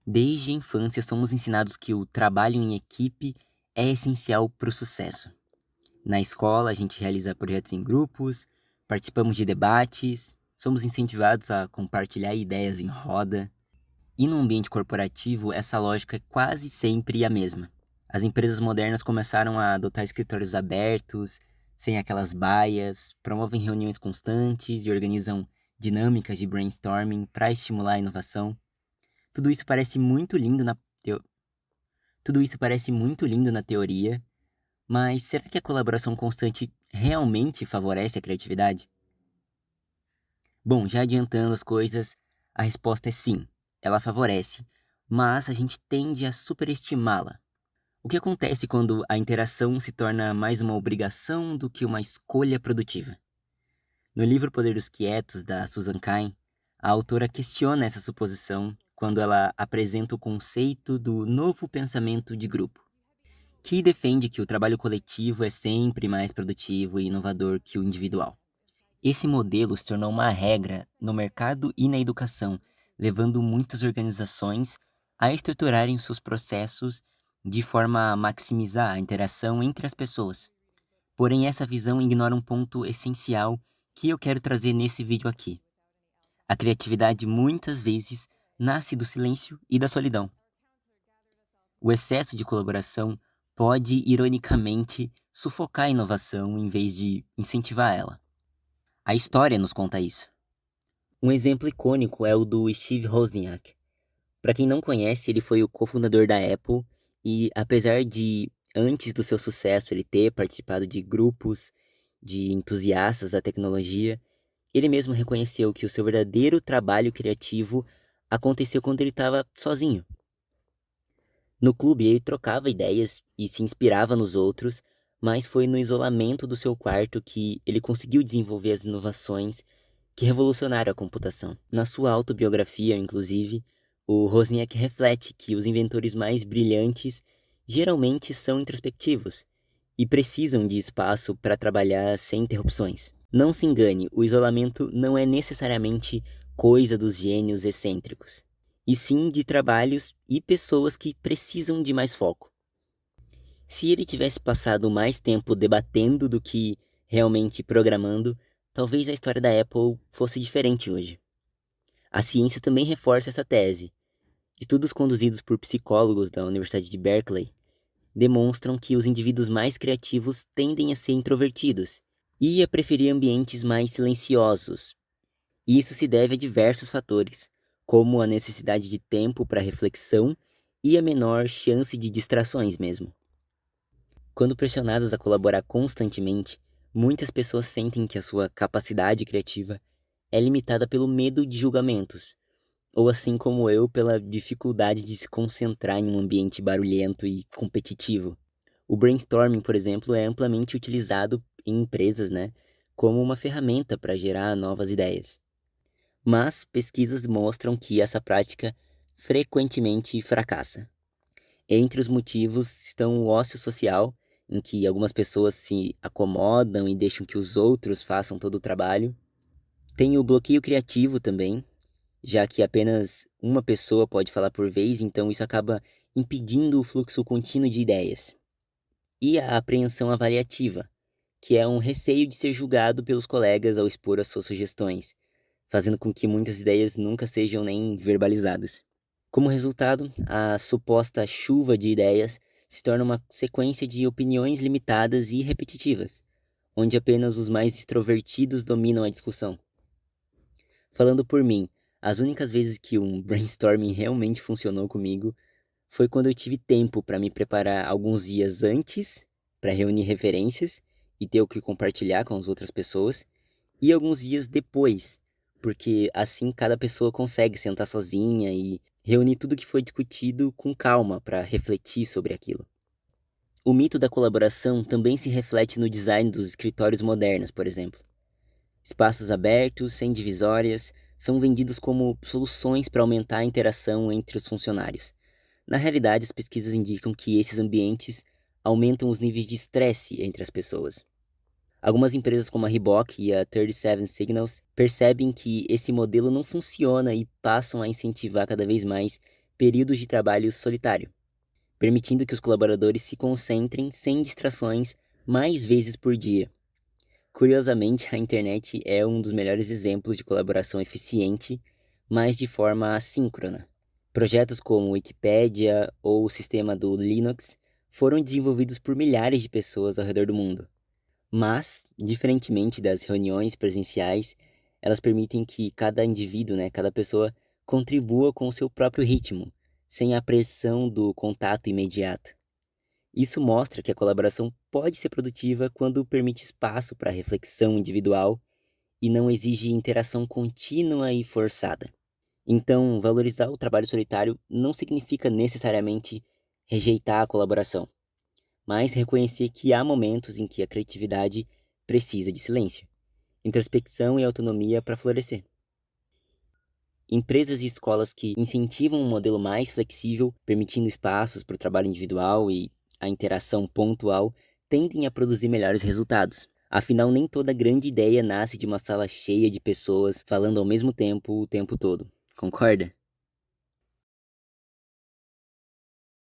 Desde a infância, somos ensinados que o trabalho em equipe é essencial para o sucesso. Na escola, a gente realiza projetos em grupos, participamos de debates, somos incentivados a compartilhar ideias em roda. E no ambiente corporativo, essa lógica é quase sempre a mesma. As empresas modernas começaram a adotar escritórios abertos, sem aquelas baias, promovem reuniões constantes e organizam dinâmicas de brainstorming para estimular a inovação. Tudo isso parece muito lindo na teo... Tudo isso parece muito lindo na teoria, mas será que a colaboração constante realmente favorece a criatividade? Bom, já adiantando as coisas, a resposta é sim, ela favorece, mas a gente tende a superestimá-la. O que acontece quando a interação se torna mais uma obrigação do que uma escolha produtiva? No livro Poder dos Quietos, da Susan Cain, a autora questiona essa suposição quando ela apresenta o conceito do novo pensamento de grupo, que defende que o trabalho coletivo é sempre mais produtivo e inovador que o individual. Esse modelo se tornou uma regra no mercado e na educação, levando muitas organizações a estruturarem seus processos de forma a maximizar a interação entre as pessoas. Porém, essa visão ignora um ponto essencial que eu quero trazer nesse vídeo aqui. A criatividade muitas vezes nasce do silêncio e da solidão. O excesso de colaboração pode, ironicamente, sufocar a inovação em vez de incentivar ela. A história nos conta isso. Um exemplo icônico é o do Steve Wozniak. Para quem não conhece, ele foi o cofundador da Apple e, apesar de, antes do seu sucesso, ele ter participado de grupos de entusiastas da tecnologia, ele mesmo reconheceu que o seu verdadeiro trabalho criativo aconteceu quando ele estava sozinho. No clube, ele trocava ideias e se inspirava nos outros, mas foi no isolamento do seu quarto que ele conseguiu desenvolver as inovações que revolucionaram a computação. Na sua autobiografia, inclusive, o Wozniak reflete que os inventores mais brilhantes geralmente são introspectivos e precisam de espaço para trabalhar sem interrupções. Não se engane, o isolamento não é necessariamente coisa dos gênios excêntricos, e sim de trabalhos e pessoas que precisam de mais foco. Se ele tivesse passado mais tempo debatendo do que realmente programando, talvez a história da Apple fosse diferente hoje. A ciência também reforça essa tese. Estudos conduzidos por psicólogos da Universidade de Berkeley demonstram que os indivíduos mais criativos tendem a ser introvertidos e a preferir ambientes mais silenciosos. E isso se deve a diversos fatores, como a necessidade de tempo para reflexão e a menor chance de distrações mesmo. Quando pressionadas a colaborar constantemente, muitas pessoas sentem que a sua capacidade criativa é limitada pelo medo de julgamentos, ou assim como eu, pela dificuldade de se concentrar em um ambiente barulhento e competitivo. O brainstorming, por exemplo, é amplamente utilizado em empresas, como uma ferramenta para gerar novas ideias. Mas pesquisas mostram que essa prática frequentemente fracassa. Entre os motivos estão o ócio social, em que algumas pessoas se acomodam e deixam que os outros façam todo o trabalho. Tem o bloqueio criativo também, já que apenas uma pessoa pode falar por vez, então isso acaba impedindo o fluxo contínuo de ideias. E a apreensão avaliativa, que é um receio de ser julgado pelos colegas ao expor as suas sugestões, fazendo com que muitas ideias nunca sejam nem verbalizadas. Como resultado, a suposta chuva de ideias se torna uma sequência de opiniões limitadas e repetitivas, onde apenas os mais extrovertidos dominam a discussão. Falando por mim, as únicas vezes que um brainstorming realmente funcionou comigo foi quando eu tive tempo para me preparar alguns dias antes, para reunir referências e ter o que compartilhar com as outras pessoas, e alguns dias depois, porque assim cada pessoa consegue sentar sozinha e reunir tudo que foi discutido com calma para refletir sobre aquilo. O mito da colaboração também se reflete no design dos escritórios modernos, por exemplo. Espaços abertos, sem divisórias, são vendidos como soluções para aumentar a interação entre os funcionários. Na realidade, as pesquisas indicam que esses ambientes aumentam os níveis de estresse entre as pessoas. Algumas empresas como a Reebok e a 37 Signals percebem que esse modelo não funciona e passam a incentivar cada vez mais períodos de trabalho solitário, permitindo que os colaboradores se concentrem sem distrações mais vezes por dia. Curiosamente, a internet é um dos melhores exemplos de colaboração eficiente, mas de forma assíncrona. Projetos como Wikipédia ou o sistema do Linux foram desenvolvidos por milhares de pessoas ao redor do mundo. Mas, diferentemente das reuniões presenciais, elas permitem que cada indivíduo, cada pessoa, contribua com o seu próprio ritmo, sem a pressão do contato imediato. Isso mostra que a colaboração pode ser produtiva quando permite espaço para reflexão individual e não exige interação contínua e forçada. Então, valorizar o trabalho solitário não significa necessariamente rejeitar a colaboração, mas reconhecer que há momentos em que a criatividade precisa de silêncio, introspecção e autonomia para florescer. Empresas e escolas que incentivam um modelo mais flexível, permitindo espaços para o trabalho individual e a interação pontual, tendem a produzir melhores resultados. Afinal, nem toda grande ideia nasce de uma sala cheia de pessoas falando ao mesmo tempo o tempo todo. Concorda?